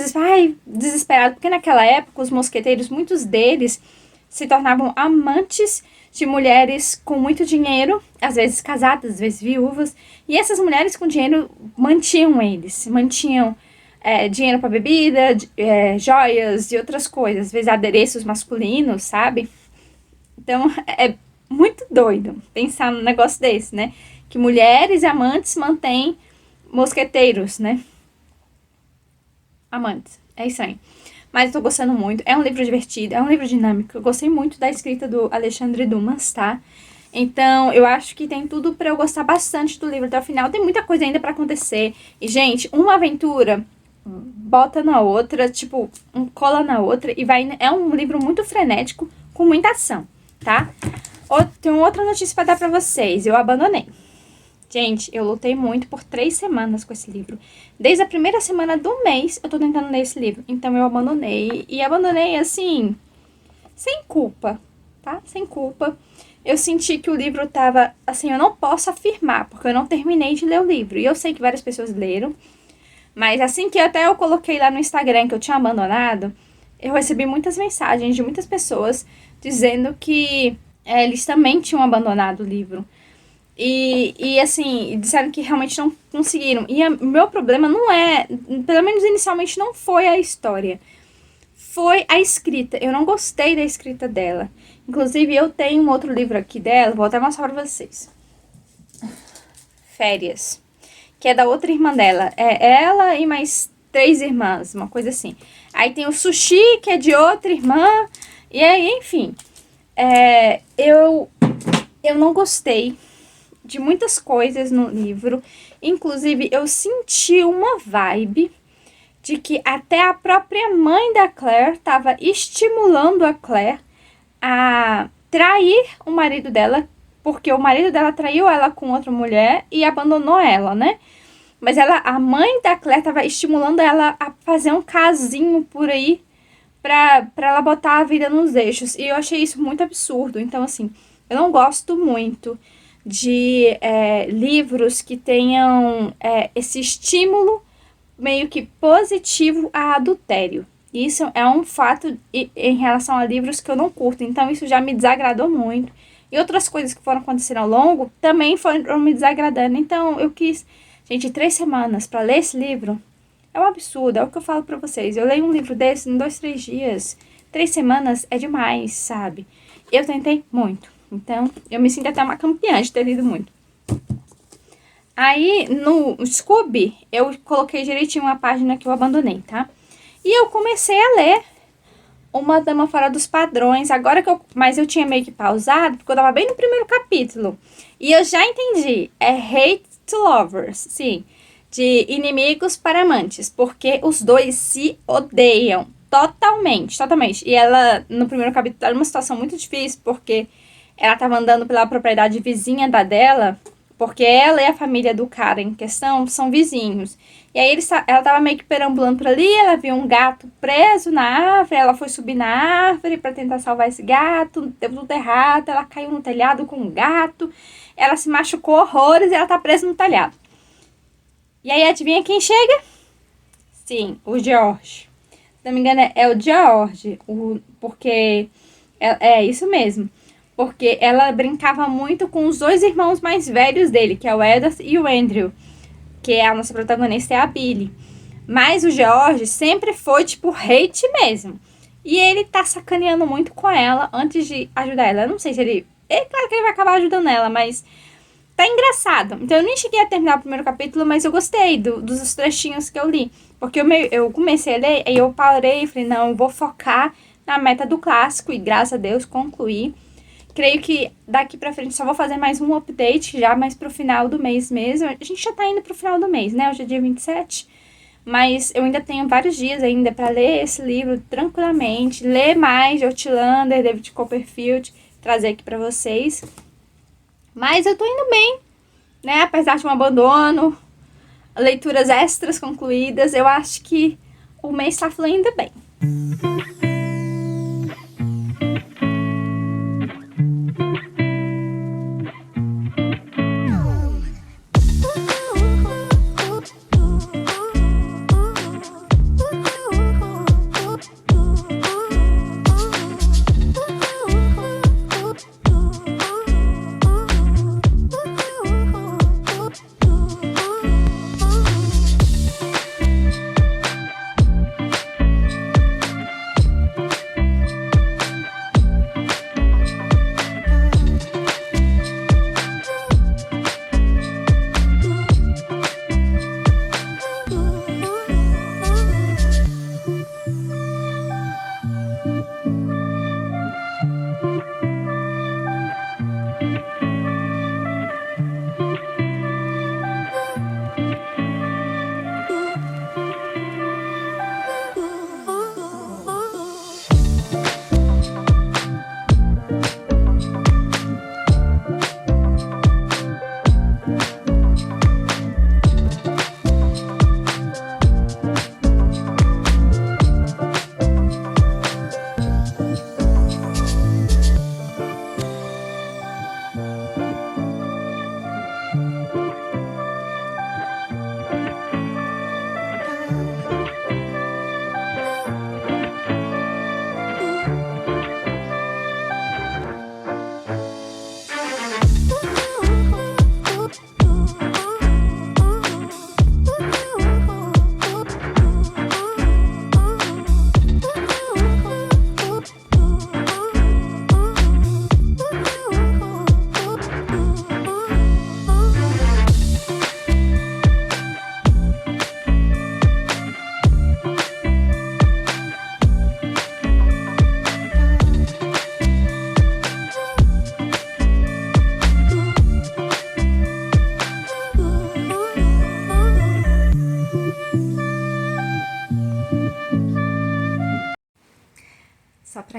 desesperado, porque naquela época os mosqueteiros, muitos deles se tornavam amantes de mulheres com muito dinheiro, às vezes casadas, às vezes viúvas, e essas mulheres com dinheiro mantinham eles, dinheiro para bebida, joias e outras coisas, às vezes adereços masculinos, sabe? Então é muito doido pensar num negócio desse, né? Que mulheres e amantes mantêm mosqueteiros, né? Amantes, é isso aí. Mas eu tô gostando muito, é um livro divertido, é um livro dinâmico. Eu gostei muito da escrita do Alexandre Dumas, tá? Então, eu acho que tem tudo pra eu gostar bastante do livro até o final. Tem muita coisa ainda pra acontecer. E, gente, uma aventura bota na outra, tipo, cola na outra e vai... É um livro muito frenético, com muita ação, tá? Tem outra notícia pra dar pra vocês. Eu abandonei. Gente, eu lutei muito por 3 semanas com esse livro. Desde a primeira semana do mês, eu tô tentando ler esse livro. Então, eu abandonei. E abandonei, assim, sem culpa, tá? Sem culpa. Eu senti que o livro tava... Assim, eu não posso afirmar, porque eu não terminei de ler o livro. E eu sei que várias pessoas leram. Mas assim que até eu coloquei lá no Instagram que eu tinha abandonado, eu recebi muitas mensagens de muitas pessoas dizendo que eles também tinham abandonado o livro. E assim, disseram que realmente não conseguiram. E o meu problema não é, pelo menos inicialmente, não foi a história. Foi a escrita. Eu não gostei da escrita dela. Inclusive, eu tenho um outro livro aqui dela, vou até mostrar pra vocês. Férias. Que é da outra irmã dela. É ela e mais 3 irmãs, uma coisa assim. Aí tem o Sushi, que é de outra irmã. E aí, enfim. Eu não gostei de muitas coisas no livro. Inclusive, eu senti uma vibe de que até a própria mãe da Claire estava estimulando a Claire a trair o marido dela, porque o marido dela traiu ela com outra mulher e abandonou ela, né? Mas a mãe da Claire estava estimulando ela a fazer um casinho por aí pra ela botar a vida nos eixos. E eu achei isso muito absurdo. Então, assim, eu não gosto muito de livros que tenham esse estímulo meio que positivo a adultério. Isso é um fato em relação a livros que eu não curto. Então, isso já me desagradou muito. E outras coisas que foram acontecendo ao longo também foram me desagradando. Então, eu quis... Gente, 3 semanas pra ler esse livro é um absurdo. É o que eu falo pra vocês. Eu leio um livro desse em 2, 3 dias. 3 semanas é demais, sabe? Eu tentei muito. Então, eu me sinto até uma campeã de ter lido muito. Aí, no Scooby, eu coloquei direitinho uma página que eu abandonei, tá? E eu comecei a ler Uma Dama Fora dos Padrões. Mas eu tinha meio que pausado, porque eu tava bem no primeiro capítulo. E eu já entendi. É Hate to Lovers, sim. De inimigos para amantes. Porque os dois se odeiam. Totalmente, totalmente. E ela, no primeiro capítulo, era uma situação muito difícil, porque ela tava andando pela propriedade vizinha da dela, porque ela e a família do cara em questão são vizinhos. E aí ela tava meio que perambulando por ali, ela viu um gato preso na árvore, ela foi subir na árvore pra tentar salvar esse gato, deu tudo errado, ela caiu no telhado com o gato, ela se machucou horrores e ela tá presa no telhado. E aí adivinha quem chega? Sim, o George. Se não me engano é o George, porque é isso mesmo. Porque ela brincava muito com os 2 irmãos mais velhos dele, que é o Edward e o Andrew, que é a nossa protagonista, é a Billy. Mas o George sempre foi, tipo, hate mesmo. E ele tá sacaneando muito com ela antes de ajudar ela. Eu não sei se ele... claro que ele vai acabar ajudando ela, mas tá engraçado. Então eu nem cheguei a terminar o primeiro capítulo, mas eu gostei dos trechinhos que eu li. Porque eu comecei a ler, aí eu parei e falei, não, eu vou focar na meta do clássico. E graças a Deus concluí. Creio que daqui pra frente só vou fazer mais um update já mais pro final do mês mesmo. A gente já tá indo pro final do mês, né? Hoje é dia 27. Mas eu ainda tenho vários dias ainda pra ler esse livro tranquilamente. Ler mais de Outlander, David Copperfield, trazer aqui pra vocês. Mas eu tô indo bem, né? Apesar de um abandono, leituras extras concluídas, eu acho que o mês tá fluindo bem.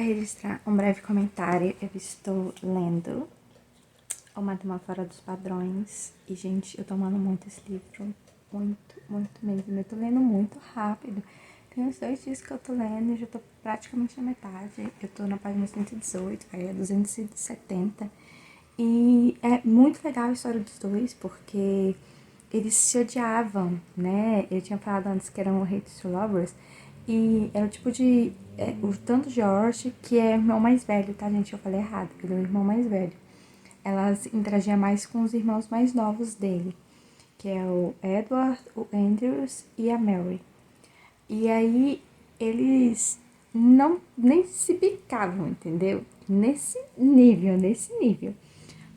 para registrar um breve comentário, eu estou lendo O Madama Fora dos Padrões. E, gente, eu tô amando muito esse livro. Muito, muito mesmo. Eu tô lendo muito rápido. Tem uns 2 dias que eu tô lendo e já tô praticamente na metade. Eu tô na página 118, aí é 270. E é muito legal a história dos dois, porque eles se odiavam, né? Eu tinha falado antes que eram hates to lovers. E era o tipo de... o tanto George, que é o irmão mais velho, tá, gente? Eu falei errado, ele é o irmão mais velho. Elas interagiam mais com os irmãos mais novos dele, que é o Edward, o Andrews e a Mary. E aí eles não nem se picavam, entendeu? Nesse nível, nesse nível.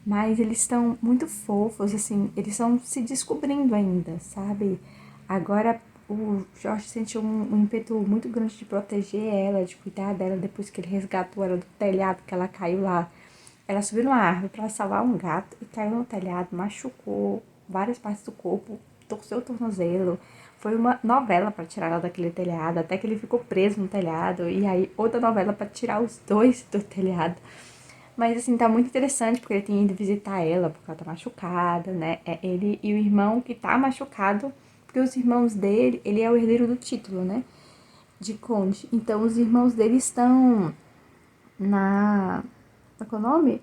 Mas eles estão muito fofos, assim, eles estão se descobrindo ainda, sabe? Agora o Jorge sentiu um ímpeto muito grande de proteger ela, de cuidar dela depois que ele resgatou ela do telhado, que ela caiu lá. Ela subiu numa árvore para salvar um gato e caiu no telhado, machucou várias partes do corpo, torceu o tornozelo. Foi uma novela para tirar ela daquele telhado, até que ele ficou preso no telhado. E aí outra novela para tirar os dois do telhado. Mas, assim, tá muito interessante, porque ele tem ido visitar ela, porque ela tá machucada, né? É ele e o irmão que tá machucado, porque os irmãos dele, ele é o herdeiro do título, né? De conde. Então, os irmãos dele estão qual é o nome?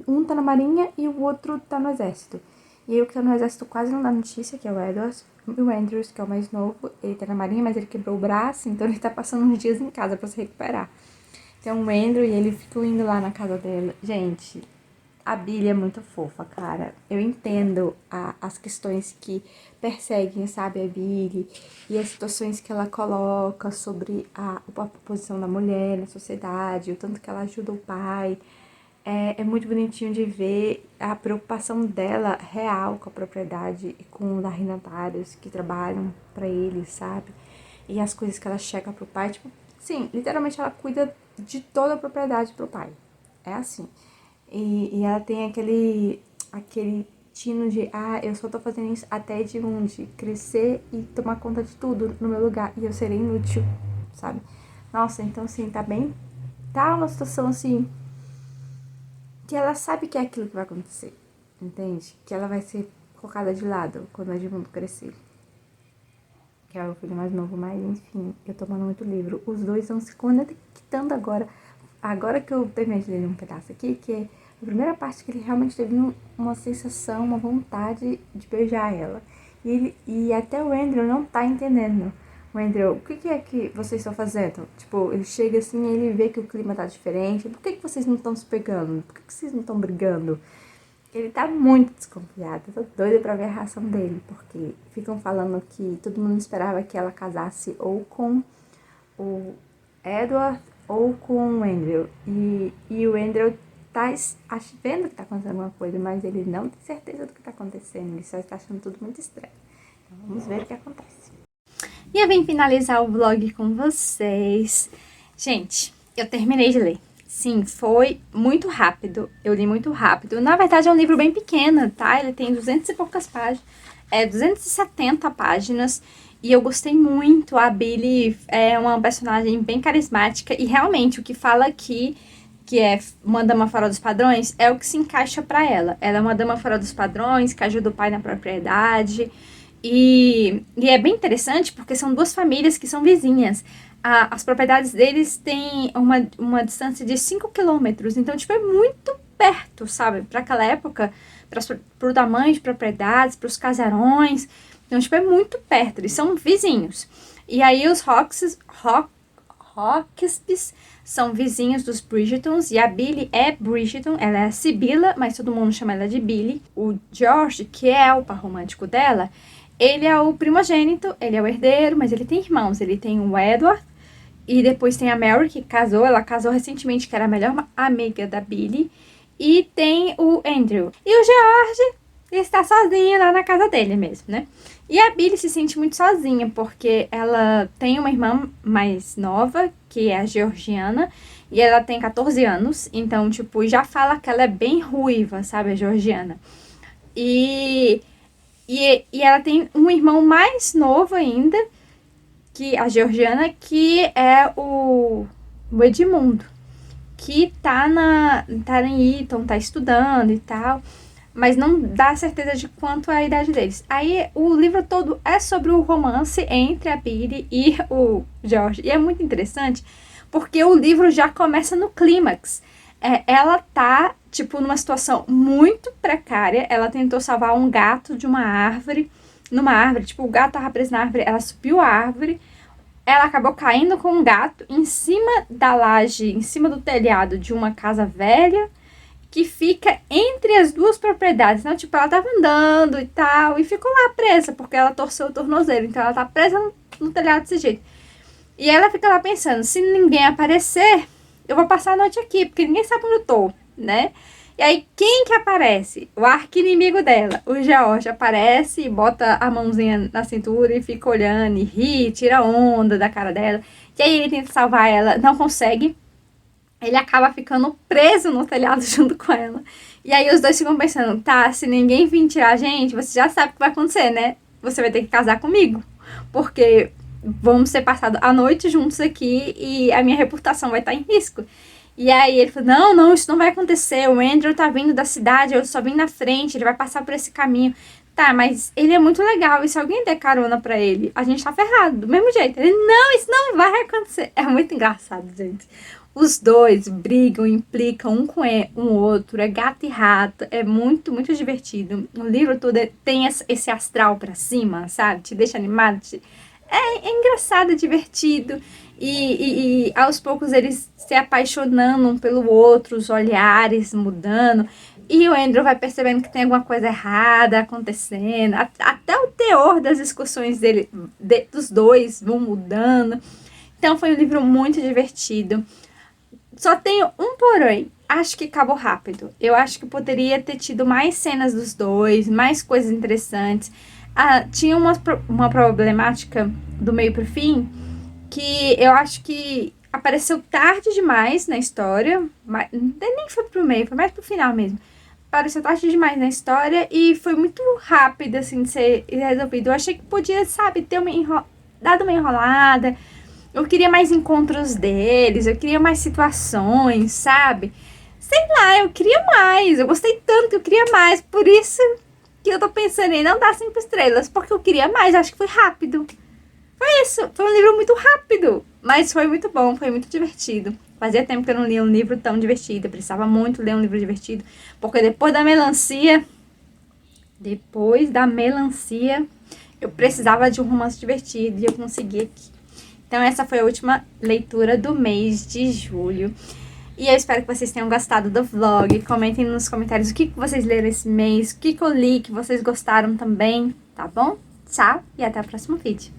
Um tá na marinha e o outro tá no exército. E aí o que tá no exército quase não dá notícia, que é o Edward. O Andrews, que é o mais novo, ele tá na marinha, mas ele quebrou o braço, então ele tá passando uns dias em casa pra se recuperar. Então o Andrew e ele ficam indo lá na casa dela. Gente, a Billy é muito fofa, cara. Eu entendo as questões que perseguem, sabe, a Billy. E as situações que ela coloca sobre a posição da mulher na sociedade. O tanto que ela ajuda o pai. É muito bonitinho de ver a preocupação dela real com a propriedade e com os arrendatários que trabalham pra eles, sabe? E as coisas que ela chega pro pai, tipo, sim, literalmente ela cuida de toda a propriedade pro pai. É assim. E ela tem aquele tino de, eu só tô fazendo isso até de crescer e tomar conta de tudo no meu lugar e eu serei inútil, sabe? Nossa, então assim, tá uma situação assim que ela sabe que é aquilo que vai acontecer, entende? Que ela vai ser colocada de lado quando o Edmundo crescer. Que é o filho mais novo, mas enfim, eu tô amando muito livro. Os dois estão se conectando agora. Agora que eu terminei de ler um pedaço aqui, que é a primeira parte que ele realmente teve uma sensação, uma vontade de beijar ela. E até o Andrew não tá entendendo. O Andrew, o que é que vocês estão fazendo? Tipo, ele chega assim e ele vê que o clima tá diferente. Por que vocês não estão se pegando? Por que vocês não estão brigando? Ele tá muito desconfiado, eu tô doida pra ver a reação dele, porque ficam falando que todo mundo esperava que ela casasse ou com o Edward ou com o Andrew. E o Andrew tá vendo que tá acontecendo alguma coisa, mas ele não tem certeza do que tá acontecendo, ele só está achando tudo muito estranho. Então vamos ver o que acontece. E eu vim finalizar o vlog com vocês. Gente, eu terminei de ler. Sim, foi muito rápido, eu li muito rápido. Na verdade é um livro bem pequeno, tá? Ele tem 200 e poucas páginas, 270 páginas. E eu gostei muito, a Billy é uma personagem bem carismática. E realmente o que fala aqui, que é uma dama fora dos padrões, é o que se encaixa pra ela. Ela é uma dama fora dos padrões, que ajuda o pai na propriedade. E é bem interessante porque são duas famílias que são vizinhas. As propriedades deles têm uma distância de 5 quilômetros. Então, tipo, é muito perto, sabe? Para aquela época, pro tamanho de propriedades, pros casarões. Então, tipo, é muito perto. Eles são vizinhos. E aí, os Roxbys são vizinhos dos Bridgertons. E a Billy é Bridgerton. Ela é a Sibila, mas todo mundo chama ela de Billy. O George, que é o par romântico dela, ele é o primogênito, ele é o herdeiro, mas ele tem irmãos. Ele tem o Edward e depois tem a Mary, que casou. Ela casou recentemente, que era a melhor amiga da Billy. E tem o Andrew. E o George está sozinho lá na casa dele mesmo, né? E a Billy se sente muito sozinha, porque ela tem uma irmã mais nova, que é a Georgiana, e ela tem 14 anos. Então, tipo, já fala que ela é bem ruiva, sabe, a Georgiana. E ela tem um irmão mais novo ainda, que a Georgiana, que é o Edmundo. que tá em Eton, tá estudando e tal, mas não dá certeza de quanto é a idade deles. Aí o livro todo é sobre o romance entre a Biddy e o George. E é muito interessante, porque o livro já começa no clímax. Ela tá, tipo, numa situação muito precária. Ela tentou salvar um gato de uma árvore, numa árvore, tipo, o gato tava preso na árvore, ela subiu a árvore, ela acabou caindo com um gato em cima da laje, em cima do telhado de uma casa velha, que fica entre as duas propriedades. Então, tipo, ela tava andando e tal, e ficou lá presa, porque ela torceu o tornozelo. Então, ela tá presa no telhado desse jeito. E ela fica lá pensando, se ninguém aparecer, eu vou passar a noite aqui, porque ninguém sabe onde eu tô, né? E aí, quem que aparece? O arqui-inimigo dela, o George, aparece e bota a mãozinha na cintura e fica olhando e ri, tira onda da cara dela. E aí ele tenta salvar ela, não consegue. Ele acaba ficando preso no telhado junto com ela. E aí os dois ficam pensando, tá, se ninguém vir tirar a gente, você já sabe o que vai acontecer, né? Você vai ter que casar comigo. Porque vamos ser passados a noite juntos aqui e a minha reputação vai estar em risco. E aí ele falou, não, isso não vai acontecer. O Andrew tá vindo da cidade, eu só vim na frente, ele vai passar por esse caminho. Tá, mas ele é muito legal, e se alguém der carona pra ele, a gente tá ferrado, do mesmo jeito. Ele, não, isso não vai acontecer. É muito engraçado, gente. Os dois brigam, implicam um com o outro, é gato e rato, é muito, muito divertido. O livro todo tem esse astral pra cima, sabe? Te deixa animado. É engraçado, é divertido. E aos poucos eles se apaixonando um pelo outro, os olhares mudando. E o Andrew vai percebendo que tem alguma coisa errada acontecendo. Até o teor das discussões dos dois vão mudando. Então foi um livro muito divertido. Só tenho um porém. Acho que acabou rápido. Eu acho que poderia ter tido mais cenas dos dois, mais coisas interessantes. Tinha uma problemática do meio pro fim que eu acho que apareceu tarde demais na história. Mas nem foi pro meio, foi mais pro final mesmo. Apareceu tarde demais na história e foi muito rápido, assim, de ser resolvido. Eu achei que podia, sabe, ter dado uma enrolada. Eu queria mais encontros deles, eu queria mais situações, sabe? Sei lá, eu queria mais. Eu gostei tanto que eu queria mais. Por isso que eu tô pensando em não dar 5 estrelas, porque eu queria mais. Eu acho que foi rápido. Foi isso. Foi um livro muito rápido, mas foi muito bom, foi muito divertido. Fazia tempo que eu não lia um livro tão divertido. Eu precisava muito ler um livro divertido, porque depois da melancia, eu precisava de um romance divertido e eu consegui aqui. Então essa foi a última leitura do mês de julho. E eu espero que vocês tenham gostado do vlog. Comentem nos comentários o que vocês leram esse mês, o que eu li, que vocês gostaram também, tá bom? Tchau e até o próximo vídeo.